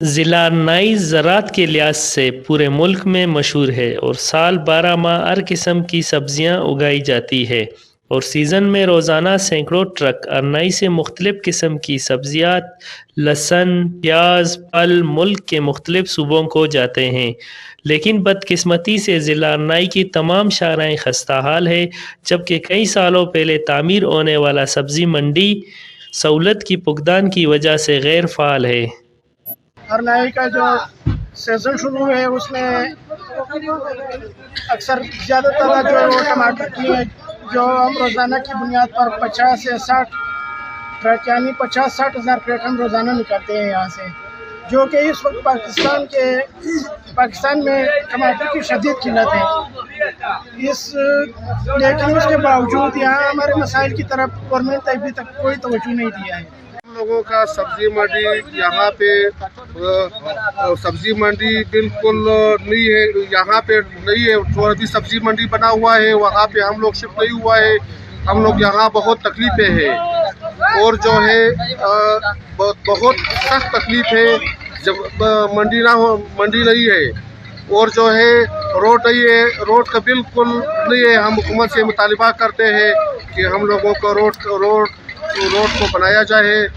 ضلع نائی زراعت کے لحاظ سے پورے ملک میں مشہور ہے اور سال 12 ماہ ہر قسم کی سبزیاں اگائی جاتی ہے اور سیزن میں روزانہ سینکڑوں ٹرک ارنائی سے مختلف قسم کی سبزیات، لہسن، پیاز، پھل ملک کے مختلف صوبوں کو جاتے ہیں، لیکن بدقسمتی سے ضلع ارنائی کی تمام شاہراہیں خستہ حال ہے، جبکہ کئی سالوں پہلے تعمیر ہونے والا سبزی منڈی سہولت کی فقدان کی وجہ سے غیر فعال ہے۔ ارنائی کا جو سیزن شروع ہے اس میں اکثر زیادہ تر جو ٹماٹر کی ہے جو ہم روزانہ کی بنیاد پر 50 سے 60 ٹرک یعنی 50-60 ہزار کریٹ ہم روزانہ نکالتے ہیں یہاں سے، جو کہ اس وقت پاکستان میں ٹماٹر کی شدید قلت ہے۔ لیکن اس کے باوجود یہاں ہمارے مسائل کی طرف گورنمنٹ ابھی تک کوئی توجہ نہیں دیا ہے۔ ہم لوگوں کا سبزی منڈی یہاں پہ سبزی منڈی بالکل نہیں ہے، یہاں پہ نہیں ہے، تھوڑا بھی سبزی منڈی بنا ہوا ہے، وہاں پہ ہم لوگ شفٹ نہیں ہوا ہے، ہم لوگ یہاں بہت تکلیفیں ہیں اور جو ہے بہت سخت تکلیف ہے جب منڈی نہیں ہے اور جو ہے روڈ نہیں ہے، روڈ کا بالکل نہیں ہے۔ ہم حکومت سے مطالبہ کرتے ہیں کہ ہم لوگوں کو روڈ کو بنایا جائے۔